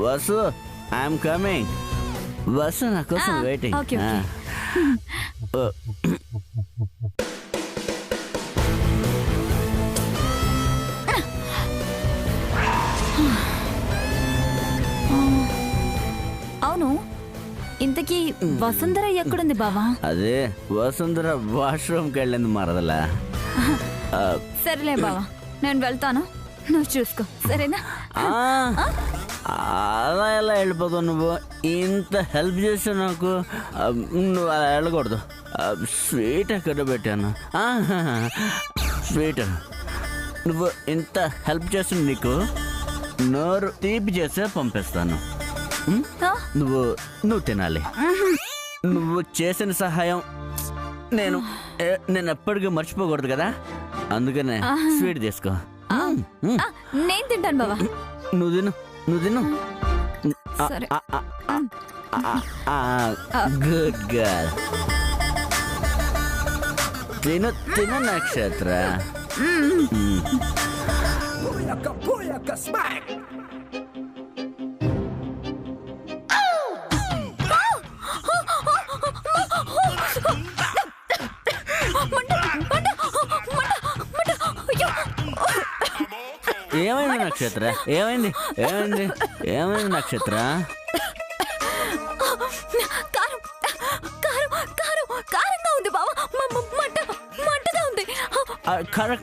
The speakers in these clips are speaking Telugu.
Vasu I'm coming. వసు నా కోసం వెయిటింగ్. అవును, ఇంతకీ వసుంధర ఎక్కడుంది బావా? అదే వసుంధర వాష్రూమ్కి వెళ్ళింది మరదలా. సరేలే బావా, నేను వెళ్తాను, నువ్వు చూసుకో, సరేనా? అలా ఎలా వెళ్ళిపోతావు నువ్వు? ఇంత హెల్ప్ చేసావు నాకు, నువ్వు అలా వెళ్ళకూడదు. స్వీట్ ఎక్కడ పెట్టాను? స్వీట్ నువ్వు ఇంత హెల్ప్ చేస్తుంది, నీకు నోరు తీపి చేసే పంపిస్తాను. నువ్వు తినాలి. నువ్వు చేసిన సహాయం నేను ఎప్పటికీ మర్చిపోకూడదు కదా, అందుకనే స్వీట్ తీసుకో. నేను తింటాను బావా. నువ్వు తిను. Good girl. తిను నక్షత్ర. ఏమైంది నక్షత్ర? ఏమైంది నక్షత్ర? కారంగా ఉంది బావా, మంటగా ఉంది.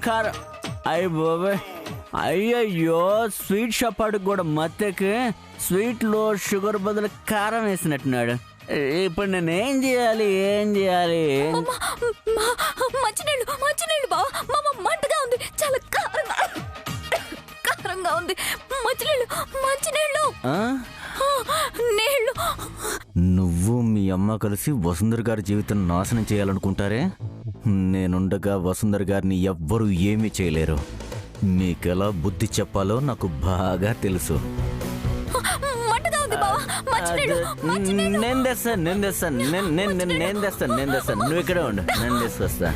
కారం. అయ్య బాబాయ్, అయ్యయ్యో, స్వీట్ షాప్ ఆడికి కూడా మత్తెకి స్వీట్ లో షుగర్ బదులు కారం వేసినట్టున్నాడు. ఇప్పుడు నేను ఏం చేయాలి? మంచినీళ్ళు బావా, మంటగా ఉంది, చాలా కారంగా ఉంది. మంచినీళ్ళు. నువ్వు మీ అమ్మ కలిసి వసుంధర గారి జీవితం నాశనం చేయాలనుకుంటారే? నేనుండగా వసుంధర గారిని ఎవ్వరూ ఏమీ చేయలేరు. మీకెలా బుద్ధి చెప్పాలో నాకు బాగా తెలుసు. నేను తెస్తాను. నువ్వు ఇక్కడే ఉండు, నేను తీసుకొస్తా.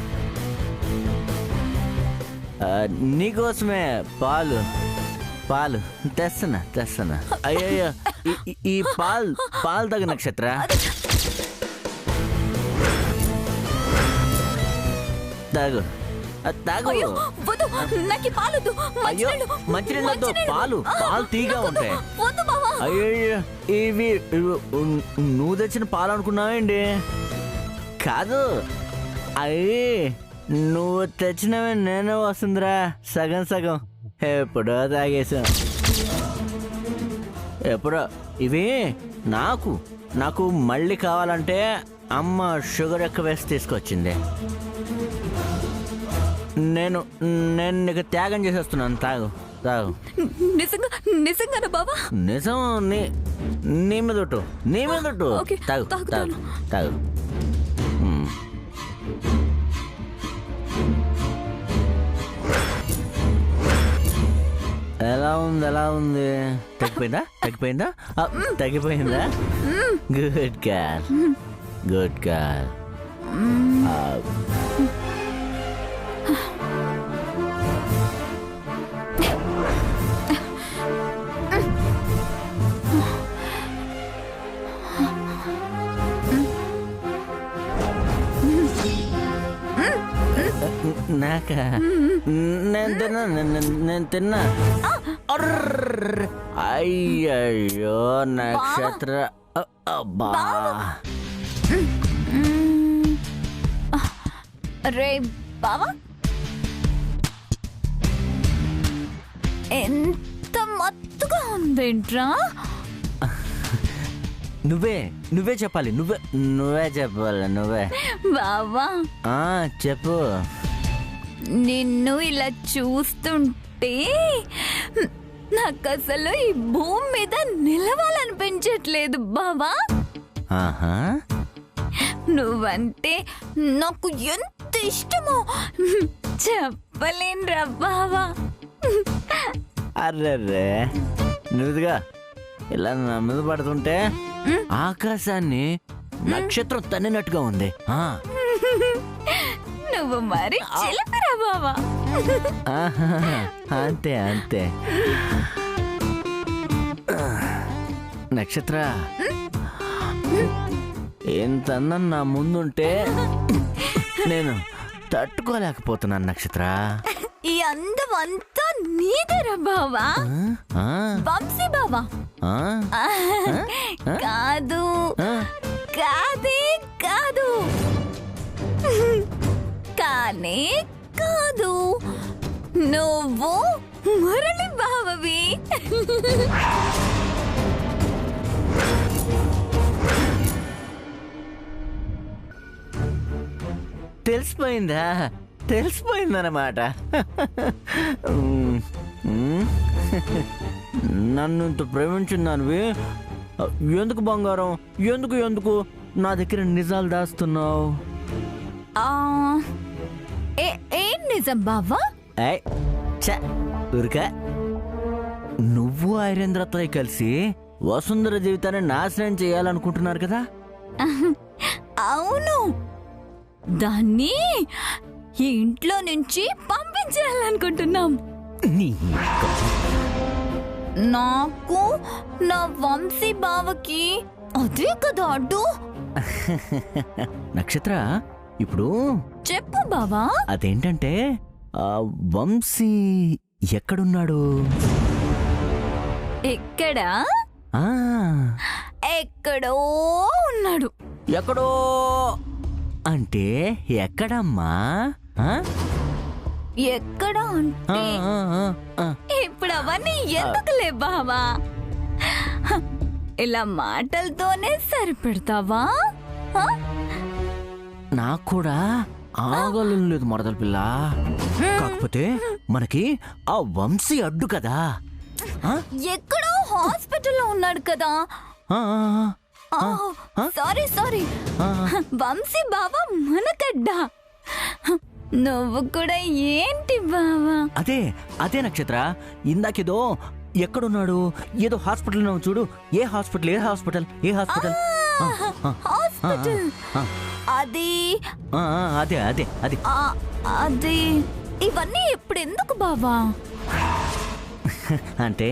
నీకోసమే పాలు తెస్తున్నా. అయ్యయ్యో, ఈ పాలు తగ్గ నక్షత్ర. తాగు. మంచినీళ్ళతో పాలు తీగా ఉంటాయి. అయ్యో, ఇవి నువ్వు తెచ్చిన పాలు అనుకున్నావేంటి? కాదు, అయ్యి నువ్వు తెచ్చినవి నేనే వస్తుందిరా, సగం ఎప్పుడో తాగేశా. ఎప్పుడో. ఇవి నాకు మళ్ళీ కావాలంటే అమ్మ షుగర్ ఎక్కువ వేసి తీసుకొచ్చింది. నేను నీకు త్యాగం చేసేస్తున్నాను. తాగు. నిజంగానా బావా? నిజం. నీ మీద తాగు. ఎలా ఉంది? తగ్గిపోయిందా? Good girl. నాకా? నేను తిన్నా. అయ్యయ్యో నక్షత్ర, అబ్బా. రే బావా, ఎంత మత్తుగా ఉందేంట్రా? నువ్వే చెప్పాలి. నువ్వే బావా. చెప్పు. నిన్ను ఇలా చూస్తుంటే నాకు అసలు ఈ భూమి మీద నిలవాలనిపించట్లేదు బావా. నువ్వంటే నాకు ఎంత ఇష్టమో చెప్పలేనురా బావా. అర్రే, నువ్వుగా ఇలా నా మీద పడుతుంటే ఆకాశాన్ని నక్షత్రం తన్నినట్టుగా ఉంది. నువ్వు మరి చిలిపిరా బావా. అంతే. నక్షత్ర, ఎంత అందం నా ముందుంటే నేను తట్టుకోలేకపోతున్నాను నక్షత్ర. ఈ అందం అంతా నీదేరా బావా. ఆ? వంశీ బావా. ఆ? కాదు, ఆ? కాదే కాదు, కానే కాదు, నువ్వు మురళి బావవి. తెలిసిపోయిందా? తెలిసిపోయిందన్నమాట. నన్ను ఇంత ప్రేమించిన దానివి ఎందుకు బంగారం, ఎందుకు ఎందుకు నా దగ్గర నిజాలు దాస్తున్నావు? ఆ, ఏం నిజం బావా? ఊరికా నువ్వు ఐరేంద్రతో కలిసి వసుంధర జీవితాన్ని నాశనం చేయాలనుకుంటున్నారు కదా? అవును, దాన్ని ఈ ఇంట్లో నుంచి పంపించేయాలనుకుంటున్నాం. నాకు నా వంశీ బావకి అదే కదా అడ్డు. నక్షత్ర, ఇప్పుడు చెప్పు బావా. అదేంటంటే ఆ వంశీ ఎక్కడున్నాడు? ఎక్కడా? ఆ, ఎక్కడో ఉన్నాడు. ఎక్కడో అంటే ఎక్కడమ్మా? ఆ? ఎక్కడా ఆ, అంటే ఆ, ఆ, ఆ. ఇప్పుడు అవన్నీ ఎందుకులే బావా, ఇలా మాటలతోనే సరిపెడతావా? ఆ? నాకు కూడా ఆగలం లేదు మరదల పిల్ల. కాకపోతే మనకి ఆ వంశీ అడ్డు కదా. ఆ? ఎక్కడో హాస్పిటల్లో ఉన్నాడు కదా. ఆ, ఆ, ఆ. సారీ సారీ, ఆ. వంశీ బావా మనకడ్డా. నువ్వు కూడా ఏంటి బావా? అదే అదే నక్షత్ర, ఇందాకేదో ఎక్కడున్నాడు ఏదో హాస్పిటల్ ఉన్నావు చూడు. ఏ హాస్పిటల్? ఏ హాస్పిటల్? ఏ హాస్పిటల్? హాస్పిటల్ అది అదే అదే అదే. అది ఇవన్నీ ఇప్పుడు ఎందుకు బావా? అంటే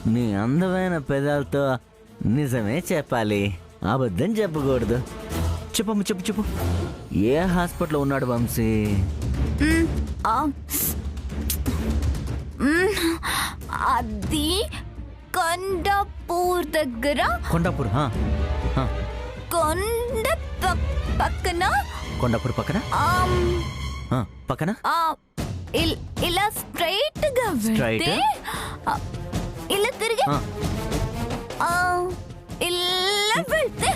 నీ అందమైన పెదాలతో నిజమే చెప్పాలి, అబద్ధం చెప్పకూడదు. చెప్పమ్మ, చెప్పు చెప్పు. ఏ హాస్పిటల్లో ఉన్నాడు వంశీ? ఆ, అది కొండాపూర్ దగ్గర. కొండాపూర్? కొండ పక్కన. కొండాపూర్ పక్కన? పక్కన ఇలా స్ట్రైట్ గా వెళ్తే, ఇలా తిరిగి ఇలా వెళ్తే.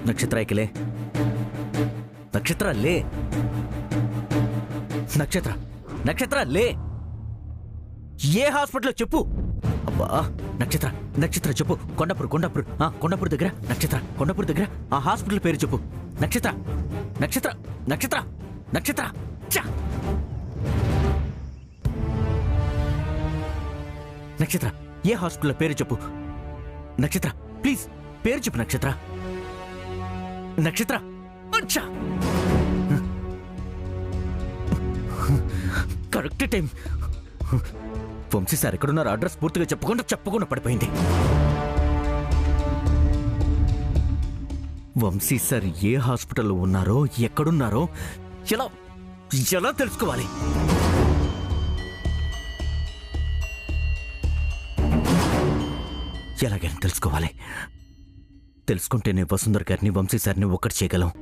నక్షత్ర ఇకలే. నక్షత్ర లే. నక్షత్ర, నక్షత్ర లే. ఏ హాస్పిటల్ చెప్పు. అబ్బా నక్షత్ర, నక్షత్ర చెప్పు. కొండాపూర్, కొండాపూర్, కొండాపూర్ దగ్గర. నక్షత్ర, కొండాపూర్ దగ్గర ఆ హాస్పిటల్ పేరు చెప్పు. నక్షత్ర, నక్షత్ర, నక్షత్ర, నక్షత్ర. నక్షత్ర, ఏ హాస్పిటల్ పేరు చెప్పు. నక్షత్ర ప్లీజ్ పేరు చెప్పు. Nakshatra, Nakshatra. Correct time. Vamsi sir ఎక్కడున్నారు? అడ్రస్ పూర్తిగా చెప్పకుండా పడిపోయింది. వంశీ సార్ ఏ హాస్పిటల్లో ఉన్నారో, ఎక్కడున్నారో ఎలా ఎలా తెలుసుకోవాలి? ఎలాగైనా తెలుసుకోవాలి. తెలుసుకుంటేనే వసుంధర గారిని, వంశీ సార్ని ఒక్కటి చేయగలం.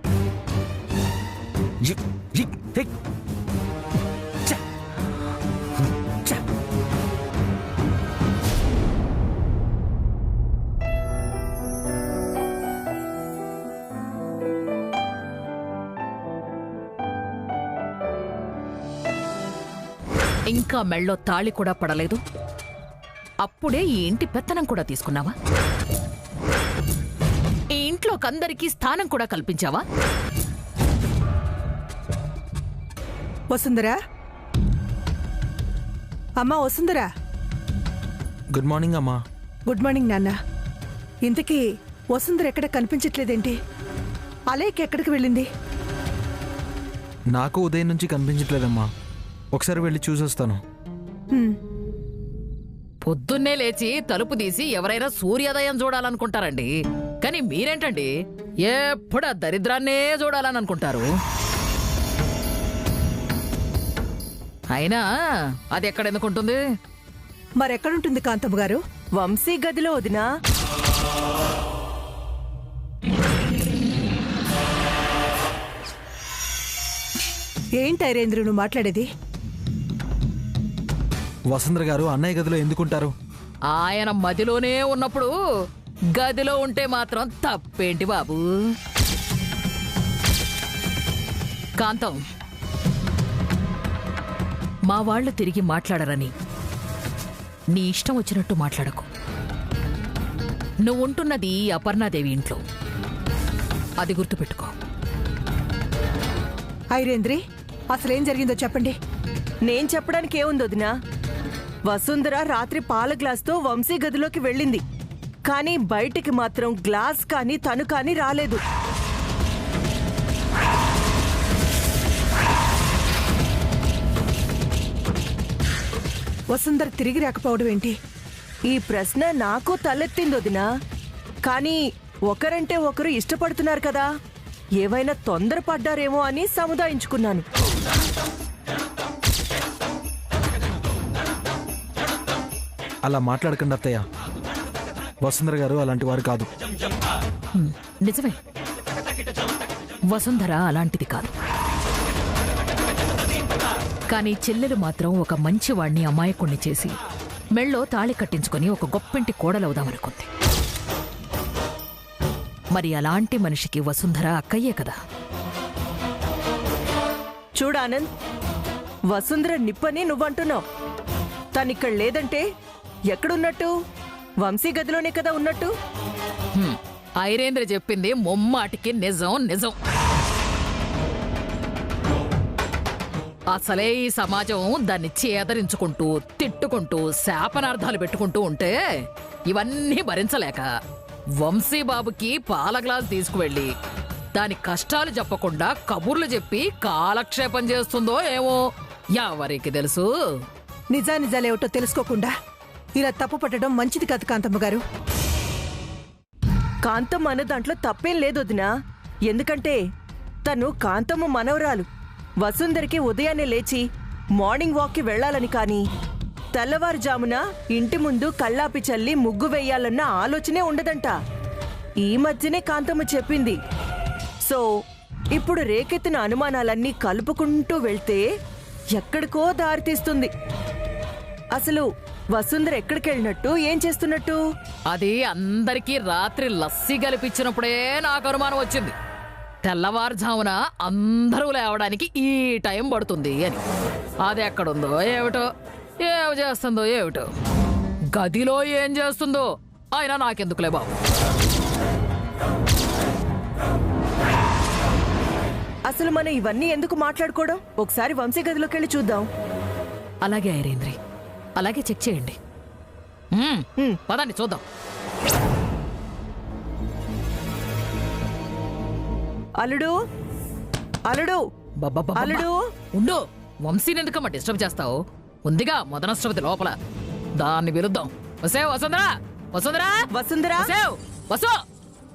ఇంకా మెళ్ళో తాళి కూడా పడలేదు, అప్పుడే ఈ ఇంటి పెత్తనం కూడా తీసుకున్నావా? ఈ ఇంట్లోకందరికీ స్థానం కూడా కల్పించావా? వసుంధరా, అమ్మా వసుంధరా. గుడ్ మార్నింగ్ అమ్మా. గుడ్ మార్నింగ్ నాన్న. ఇంతకీ వసుంధర ఎక్కడ కనిపించట్లేదేంటి? అలేక్ ఎక్కడికి వెళ్ళింది? నాకు ఉదయం నుంచి కనిపించట్లేదమ్మా. ఒకసారి వెళ్ళి చూసొస్తాను. పొద్దున్నే లేచి తలుపు తీసి ఎవరైనా సూర్యోదయం చూడాలనుకుంటారండి. కానీ మీరేంటండి ఎప్పుడు ఆ దరిద్రాన్నే చూడాలని అనుకుంటారు. అయినా అది ఎక్కడెందుకుంటుంది? మరెక్కడుంటుంది కాంతమ్మ గారు? వంశీ గదిలో వదినా. ఏంటి ఐరేంద్ర నువ్వు మాట్లాడేది? వసుంధర గారు అన్నయ్య గదిలో ఎందుకుంటారు? ఆయన మదిలోనే ఉన్నప్పుడు గదిలో ఉంటే మాత్రం తప్పేంటి బాబు? కాంతం, మా వాళ్ళు తిరిగి మాట్లాడరని నీ ఇష్టం వచ్చినట్టు మాట్లాడకు. నువ్వుంటున్నది అపర్ణాదేవి ఇంట్లో, అది గుర్తుపెట్టుకో. ఐరేంద్రి, అసలేం జరిగిందో చెప్పండి. నేను చెప్పడానికి ఏముంది వదినా? వసుంధర రాత్రి పాల గ్లాస్తో వంశీ గదిలోకి వెళ్ళింది. కానీ బయటికి మాత్రం గ్లాస్ కానీ తను కానీ రాలేదు. వసుంధర తిరిగి రాకపోవడం ఏంటి? ఈ ప్రశ్న నాకు తలెత్తింది వదినా. కానీ ఒకరంటే ఒకరు ఇష్టపడుతున్నారు కదా, ఏవైనా తొందరపడ్డారేమో అని సముదాయించుకున్నాను. అలా మాట్లాడకండి అత్తయ్య. వసుంధర గారు అలాంటి వారు కాదు. నిజమే, వసుంధర అలాంటిది కాదు. కానీ చెల్లెలు మాత్రం ఒక మంచివాణ్ణి అమాయకుణ్ణి చేసి మెళ్ళో తాళి కట్టించుకొని ఒక గొప్పింటి కోడలవుదామనుకుంది. మరి అలాంటి మనిషికి వసుంధర అక్కయ్యే కదా. చూడానంద్, వసుంధర నిప్పని నువ్వంటున్నావు. తనిక్కడ లేదంటే ఎక్కడున్నట్టు? వంశీ గదిలోనే కదా ఉన్నట్టు. ఐరేంద్ర చెప్పింది ముమ్మాటికి నిజం నిజం. అసలే ఈ సమాజం దాన్ని చేదరించుకుంటూ తిట్టుకుంటూ శాపనార్థాలు పెట్టుకుంటూ ఉంటే ఇవన్నీ భరించలేక వంశీబాబుకి పాల గ్లాస్ తీసుకువెళ్ళి దాని కష్టాలు చెప్పకుండా కబుర్లు చెప్పి కాలక్షేపం చేస్తుందో ఏమో ఎవరికి తెలుసు. నిజానిజాలేమిటో తెలుసుకోకుండా ఇలా తప్పు పట్టడం మంచిది కాదు కాంతమ్మ గారు. కాంతమ్మ అన్న దాంట్లో తప్పేం లేదు వదినా. ఎందుకంటే తను కాంతమ్మ మనవరాలు. వసుంధరకి ఉదయాన్నే లేచి మార్నింగ్ వాక్కి వెళ్లాలని కానీ తెల్లవారుజామున ఇంటి ముందు కళ్ళాపి చల్లి ముగ్గు వెయ్యాలన్న ఆలోచనే ఉండదంట. ఈ మధ్యనే కాంతమ్మ చెప్పింది. సో ఇప్పుడు రేకెత్తిన అనుమానాలన్నీ కలుపుకుంటూ వెళ్తే ఎక్కడికో దారితీస్తుంది. అసలు వసుంధర ఎక్కడికెళ్ళినట్టు, ఏం చేస్తున్నట్టు? అది అందరికీ రాత్రి లస్సీ గలిపించినప్పుడే నాకు అనుమానం వచ్చింది. తెల్లవారుజామున అందరూ లేవడానికి ఈ టైం పడుతుంది అని. అది ఎక్కడుందో ఏమిటో, ఏమి చేస్తుందో ఏమిటో, గదిలో ఏం చేస్తుందో అయినా నాకెందుకులే బాబు. అసలు మనం ఇవన్నీ ఎందుకు మాట్లాడుకోవడం? ఒకసారి వంశీ గదిలోకి వెళ్ళి చూద్దాం. అలాగే ఐరేంద్రి, అలాగే చెక్ చేయండి. పదండి చూద్దాం. అల్లుడు, అల్లుడు, బబ్బబ్బబ్బబ్బ. అల్లుడు. ఉండు, వంశీని ఎందుకమ్మా డిస్టర్బ్ చేస్తావు? ఉందిగా మదనశ్రవతి లోపల, దాన్ని పిలుద్దాం. వసేవ్ వసుంధరా, వసుంధరా, వసుంధరా, వసేవ్, వసు,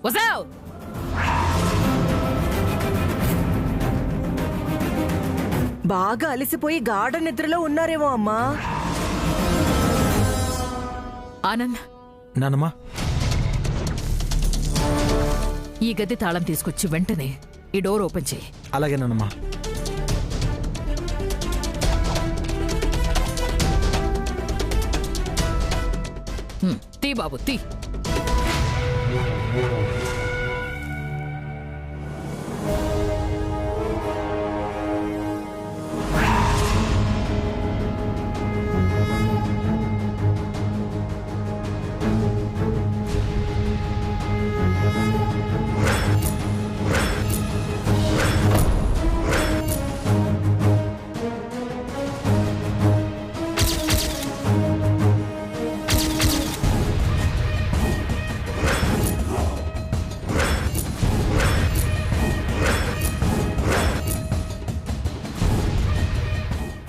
వసేవ్. బాగా అలసిపోయి గాఢ నిద్రలో ఉన్నారేమో అమ్మా. ఆనంద్, నానమ్మా, ఈ గది తాళం తీసుకొచ్చి వెంటనే ఈ డోర్ ఓపెన్ చేయి. అలాగే నానమ్మా. తీ బాబు తీ.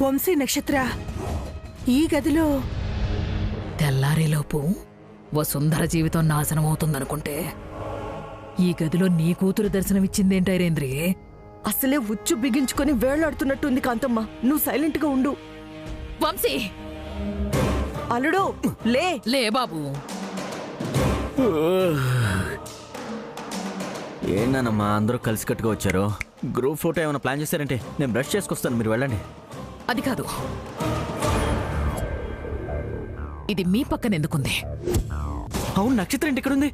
వంశీ నక్షత్ర ఈ గదిలో తెల్లారేలోపు వసుంధర జీవితం నాశనం అవుతుందనుకుంటే ఈ గదిలో నీ కూతురు దర్శనమిచ్చిందేంటి ఐరేంద్రి? అసలే ఉచ్చు బిగించుకొని వేళ్లాడుతున్నట్టుంది కాంతమ్మ. నువ్వు సైలెంట్ గా ఉండు. వంశీ అల్లుడు లే. లే బాబు. ఏంటన్నమ్మా అందరూ కలిసికట్టుగా వచ్చారు? గ్రూప్ ఫోటో ఏమైనా ప్లాన్ చేశారంటే నేను బ్రష్ చేసుకొస్తాను, మీరు వెళ్ళండి. అది కాదు, ఇది మీ పక్కన ఎందుకుంది? అవును, నక్షత్రం ఏంటి ఇక్కడుంది?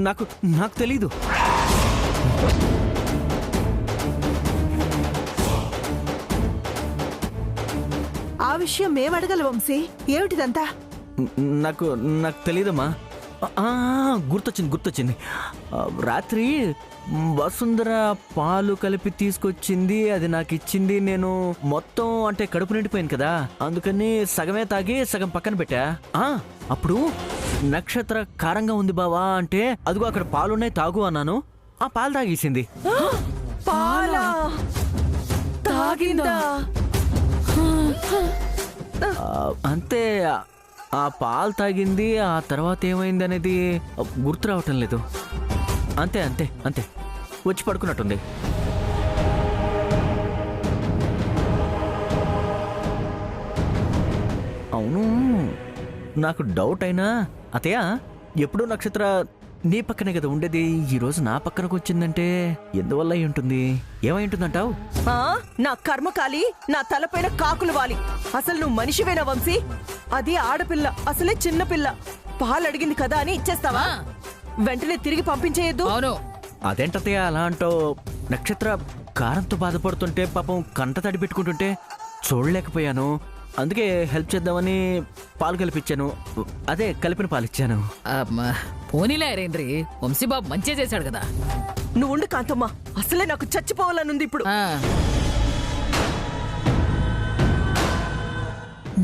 నాకు నాకు తెలీదు. ఆ విషయం మేము అడగల వంశీ. ఏమిటిదంతా? నాకు నాకు తెలీదమ్మా. గుర్తొచ్చింది. రాత్రి వసుంధర పాలు కలిపి తీసుకొచ్చింది, అది నాకు ఇచ్చింది. నేను మొత్తం అంటే కడుపు నిండిపోయింది కదా, అందుకని సగమే తాగి సగం పక్కన పెట్టా. అప్పుడు నక్షత్ర కారంగా ఉంది బావా అంటే, అదిగో అక్కడ పాలున్నాయి తాగు అన్నాను. ఆ పాలు తాగేసింది. పాలా తాగిందా? అంతే. ఆ పాలు తాగింది. ఆ తర్వాత ఏమైంది అనేది గుర్తు రావటం లేదు. అంతే అంతే అంతే వచ్చి పడుకున్నట్టుంది. అవును, నాకు డౌట్ అయినా అతయ్య, ఎప్పుడూ నక్షత్ర నీ పక్కనే కదా ఉండేది, ఈ రోజు నా పక్కనకు వచ్చిందంటే ఎందువల్ల అయి ఉంటుంది? ఏమై ఉంటుందంటావు? నా కర్మకాలి, నా తలపైన కాకులు వాలి. అసలు నువ్వు మనిషివేనా వంశీ? అది ఆడపిల్ల, అసలే చిన్నపిల్ల. పాలు అడిగింది కదా అని ఇచ్చేస్తావా? వెంటనే తిరిగి పంపించేయద్దు. అవును. అదేంటతయ్య అలా అంటావు? నక్షత్ర కారంతో బాధపడుతుంటే పాపం కంట తడి పెట్టుకుంటుంటే చూడలేకపోయాను, అందుకే హెల్ప్ చేద్దామని పాలు కలిపిచ్చాను. అదే కలిపిన పాలు ఇచ్చాను. పోనీలే ఐరేంద్రి, వంశీబాబు మంచిగా చేశాడు కదా. నువ్వు ఉండు కాంతమ్మ, అసలే నాకు చచ్చిపోవాలనుంది ఇప్పుడు.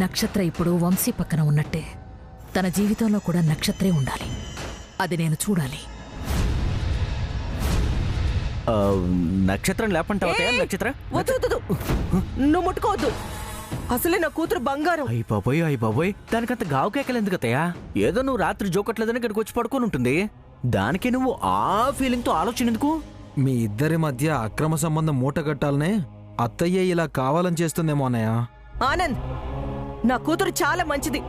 నక్షత్ర ఇప్పుడు వంశీ పక్కన ఉన్నట్టే తన జీవితంలో కూడా నక్షత్రే ఉండాలి. అది నేను చూడాలి. నక్షత్రం లేపంటావు నక్షత్ర? వద్దు, నువ్వు ముట్టుకోవద్దు. అసలే నా కూతురు బంగారం. అయ్యి బాబోయ్, దానికంత గావు కేకలు ఎందుకు అత్తయ్యా? ఏదో నువ్వు రాత్రి జోకట్లేదని ఇక్కడికి వచ్చి పడుకొని ఉంటుంది, దానికి నువ్వు ఆ ఫీలింగ్ తో ఆలోచన ఎందుకు? మీ ఇద్దరి మధ్య అక్రమ సంబంధం మూటగట్టాలనే అత్తయ్య ఇలా కావాలని చేస్తుందేమో అన్నయ్య. ఆనంద్, నా కూతురు చాలా మంచిది.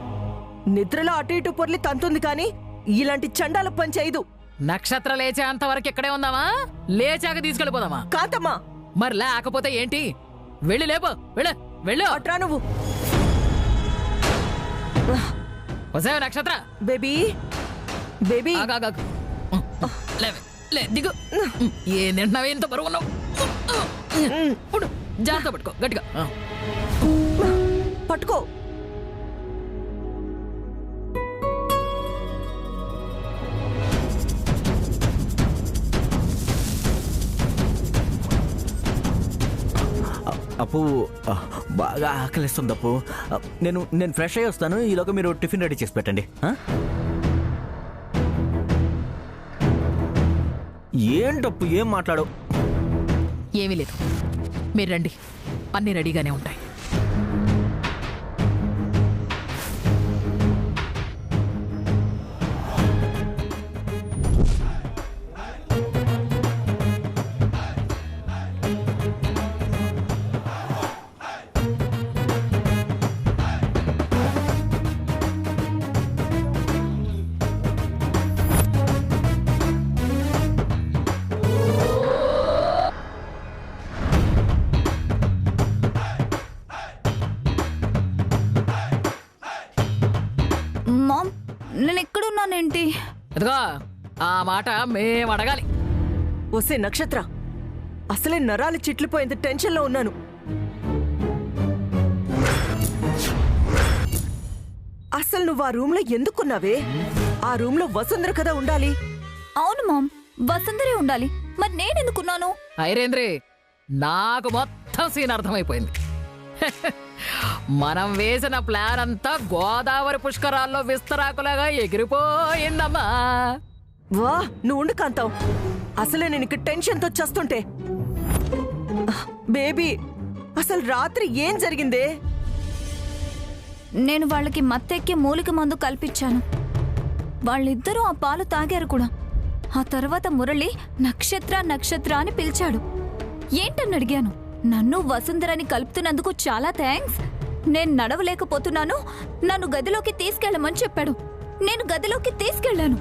నిద్రలో అటు ఇటు పొర్లి తంతుంది కానీ ఇలాంటి చండాల పని చేయదు. నక్షత్ర లేచే అంతవరకు ఇక్కడే ఉందామా? లేచాక తీసుకెళ్ళిపోదామా? కాంతమ్మా, మరి లేకపోతే ఏంటి? వెళ్ళి లేపో, వెళ్ళు. అట్రా నువ్వు. వసే నక్షత్ర, బేబీ లే దిగు. ఏం తింటున్నావు? ఎంత బరువు ఉన్నావు? జాగ్రత్త పట్టుకో, గట్టిగా పట్టుకో. అప్పు బాగా ఆకలిస్తుంది అప్పు. నేను ఫ్రెష్ అయ్యి వస్తాను, ఈలోగా మీరు టిఫిన్ రెడీ చేసి పెట్టండి. ఏంటప్పు ఏం మాట్లాడవు? ఏమీ లేదు, మీరు రండి, అన్నీ రెడీగానే ఉంటాయి. మామ్, నేను ఎక్కడున్నానేంటి? ఇదిగో ఆ మాట మేము అడగాలి. వసే నక్షత్ర, అసలే నరాలు చిట్లిపోయేంత టెన్షన్లో ఉన్నాను. అసలు నువ్వు ఆ రూమ్ లో ఎందుకున్నావే? ఆ రూమ్ లో వసుంధర కదా ఉండాలి. అవును మామ్, వసుంధరే ఉండాలి. మరి నేనెందుకున్నాను? ఐరేంద్రి, నాకు మొత్తం సీన్ అర్థమైపోయింది. మనం వేసిన ప్లాన్ అంతా గోదావరి పుష్కరాల్లో విస్తరాకులాగా ఎగిరిపోయిందమ్మా. వా, నువ్వు ఉండు కాంతావు. అసలే నేను ఇక్కడ టెన్షన్తో చస్తుంటే. బేబీ, అసలు రాత్రి ఏం జరిగిందే? నేను వాళ్ళకి మత్తెక్కి మూలిక మందు కల్పించాను. వాళ్ళిద్దరూ ఆ పాలు తాగారు కూడా. ఆ తర్వాత మురళి నక్షత్ర నక్షత్ర అని పిలిచాడు. ఏంటని అడిగాను. నన్ను వసుంధరని కలుపుతున్నందుకు చాలా థ్యాంక్స్. నేను నడవలేకపోతున్నాను, నన్ను గదిలోకి తీసుకెళ్ళమని చెప్పాడు. నేను గదిలోకి తీసుకెళ్ళాను.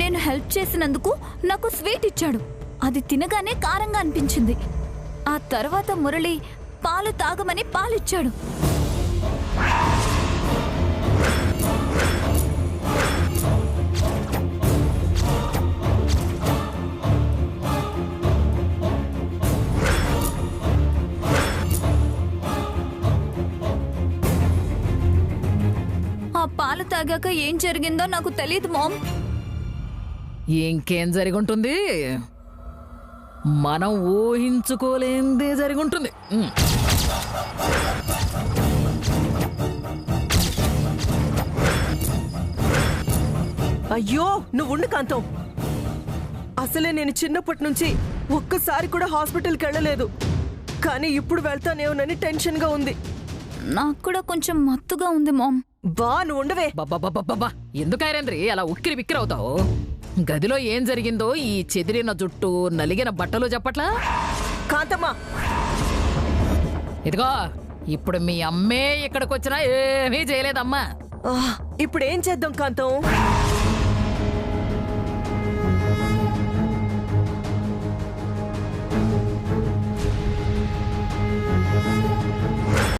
నేను హెల్ప్ చేసినందుకు నాకు స్వీట్ ఇచ్చాడు. అది తినగానే కారంగా అనిపించింది. ఆ తర్వాత మురళి పాలు తాగమని పాలిచ్చాడు. ఆ పాలు తాగాక ఏం జరిగిందో నాకు తెలియదు మామ్. ఇంకేం జరిగి ఉంటుంది? మనం ఊహించుకోలేందే జరిగి ఉంటుంది. అయ్యో నువ్వు ఉండు కాంతం. అసలే నేను చిన్నప్పటి నుంచి ఒక్కసారి కూడా హాస్పిటల్కి వెళ్ళలేదు. కానీ ఇప్పుడు వెళ్తానేమోనని టెన్షన్గా ఉంది. నాకు కూడా కొంచెం మత్తుగా ఉంది మామ్. బా నువ్వు ఉండవే. బాబా ఎందుకు ఐరేంద్రి అలా ఉక్కిరి బిక్కిరి అవుతావు? గదిలో ఏం జరిగిందో ఈ చెదిరిన జుట్టు నలిగిన బట్టలు చెప్పట్లా? కాంతమ్మా, ఇదిగో ఇప్పుడు మీ అమ్మే ఇక్కడికి వచ్చినా ఏమీ చేయలేదమ్మా. ఇప్పుడు ఏం చేద్దాం కాంతం?